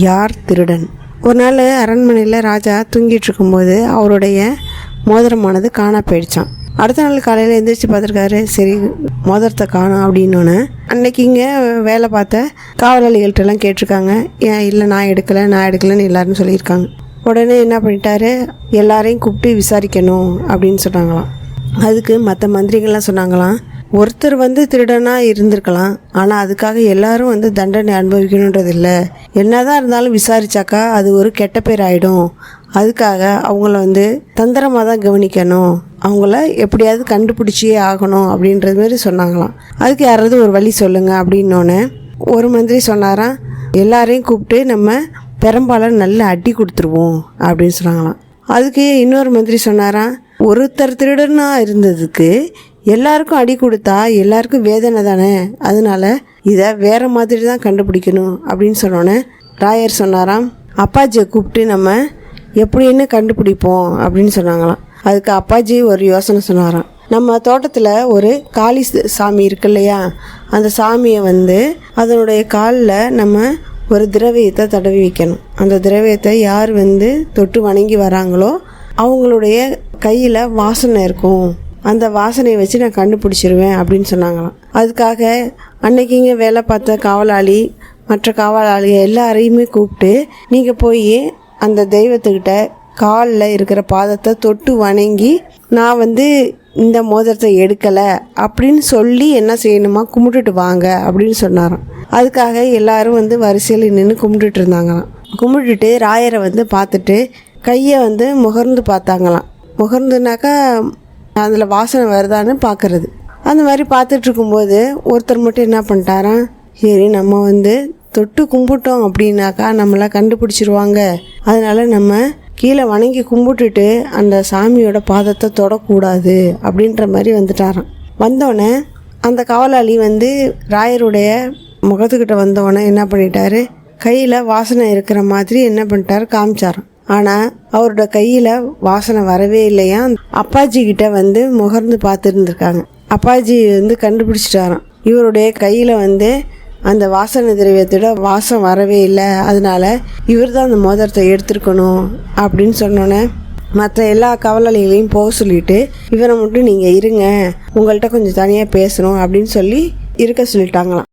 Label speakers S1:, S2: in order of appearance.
S1: யார் திருடன்? ஒரு நாள் அரண்மனையில் ராஜா தூங்கிட்டு இருக்கும்போது அவருடைய மோதிரமானது காணா போயிடுச்சான். அடுத்த நாள் காலையில் எழுந்திரிச்சு பார்த்துருக்காரு. சரி, மோதிரத்தை காணும் அப்படின்னோன்னே அன்னைக்கு இங்கே வேலை பார்த்த காவலாளிகள்கிட்டலாம் கேட்டிருக்காங்க. ஏன் இல்லை, நான் எடுக்கலைன்னு எல்லாரும் சொல்லியிருக்காங்க. உடனே என்ன பண்ணிட்டாரு, எல்லாரையும் கூப்பிட்டு விசாரிக்கணும் அப்படின்னு சொன்னாங்களாம். அதுக்கு மற்ற மந்திரிகள்லாம் சொன்னாங்களாம், ஒருத்தர் திருடனாக இருந்திருக்கலாம், ஆனால் அதுக்காக எல்லாரும் தண்டனை அனுபவிக்கணுன்றது இல்லை. என்னதான் இருந்தாலும் விசாரிச்சாக்கா அது ஒரு கெட்ட பேர் ஆகிடும். அதுக்காக அவங்கள தந்திரமாக தான் கவனிக்கணும், அவங்கள எப்படியாவது கண்டுபிடிச்சியே ஆகணும் அப்படின்றது மாதிரி சொன்னாங்களாம். அதுக்கு யாராவது ஒரு வழி சொல்லுங்கள் அப்படின்னோடனே ஒரு மந்திரி சொன்னாராம், எல்லாரையும் கூப்பிட்டு நம்ம பெரும்பாலும் நல்ல அடி கொடுத்துருவோம் அப்படின்னு சொன்னாங்களாம். அதுக்கு இன்னொரு மந்திரி சொன்னாராம், ஒருத்தர் திருடனாக இருந்ததுக்கு எல்லாருக்கும் அடி கொடுத்தா எல்லாருக்கும் வேதனை தானே, அதனால இதை வேறு மாதிரி தான் கண்டுபிடிக்கணும் அப்படின்னு சொன்னோன்னே ராயர் சொன்னாராம், அப்பாஜியை கூப்பிட்டு நம்ம எப்படின்னு கண்டுபிடிப்போம் அப்படின்னு சொன்னாங்களாம். அதுக்கு அப்பாஜி ஒரு யோசனை சொன்னாராம், நம்ம தோட்டத்தில் ஒரு காளி சாமி இருக்கு இல்லையா, அந்த சாமியை அதனுடைய காலில் நம்ம ஒரு திரவியத்தை தடவி வைக்கணும். அந்த திரவியத்தை யார் தொட்டு வணங்கி வராங்களோ அவங்களுடைய கையில் வாசனை இருக்கும், அந்த வாசனையை வச்சு நான் கண்டுபிடிச்சிருவேன் அப்படின்னு சொன்னாங்களாம். அதுக்காக அன்னைக்கு இங்கே வேலை பார்த்த காவலாளி மற்ற காவலாளி எல்லாரையுமே கூப்பிட்டு நீங்கள் போய் அந்த தெய்வத்துக்கிட்ட காலில் இருக்கிற பாதத்தை தொட்டு வணங்கி நான் இந்த மோதிரத்தை எடுக்கலை அப்படின்னு சொல்லி என்ன செய்யணுமா கும்பிட்டுட்டு வாங்க அப்படின்னு சொன்னாராம். அதுக்காக எல்லாரும் வரிசையில் நின்று கும்பிட்டுட்டு இருந்தாங்களாம். கும்பிட்டுட்டு ராயரை பார்த்துட்டு கையை முகர்ந்து பார்த்தாங்களாம். முகர்ந்துனாக்கா அதில் வாசனை வருதான்னு பார்க்குறது. அந்த மாதிரி பார்த்துட்டு இருக்கும்போது ஒருத்தர் மட்டும் என்ன பண்ணிட்டாராம், சரி நம்ம தொட்டு கும்பிட்டோம் அப்படின்னாக்கா நம்மளை கண்டுபிடிச்சிருவாங்க, அதனால நம்ம கீழே வணங்கி கும்பிட்டுட்டு அந்த சாமியோட பாதத்தை தொடக்கூடாது அப்படின்ற மாதிரி வந்துட்டாராம். வந்தோடனே அந்த காவலாளி ராயருடைய முகத்துக்கிட்ட வந்தோடனே என்ன பண்ணிட்டாரு, கையில் வாசனை இருக்கிற மாதிரி என்ன பண்ணிட்டாரு காமிச்சாராம். ஆனால் அவரோட கையில் வாசனை வரவே இல்லையா. அப்பாஜி கிட்ட முகர்ந்து பார்த்துருந்துருக்காங்க. அப்பாஜி கண்டுபிடிச்சிட்டாராம், இவருடைய கையில் அந்த வாசனை திரவியத்தோட வாசம் வரவே இல்லை, அதனால இவர் தான் அந்த மோதிரத்தை எடுத்துருக்கணும் அப்படின்னு சொன்னோன்னே மற்ற எல்லா காவலாளிகளையும் போக சொல்லிட்டு இவரை மட்டும் நீங்கள் இருங்க, உங்கள்கிட்ட கொஞ்சம் தனியாக பேசணும் அப்படின்னு சொல்லி இருக்க சொல்லிட்டாங்களாம்.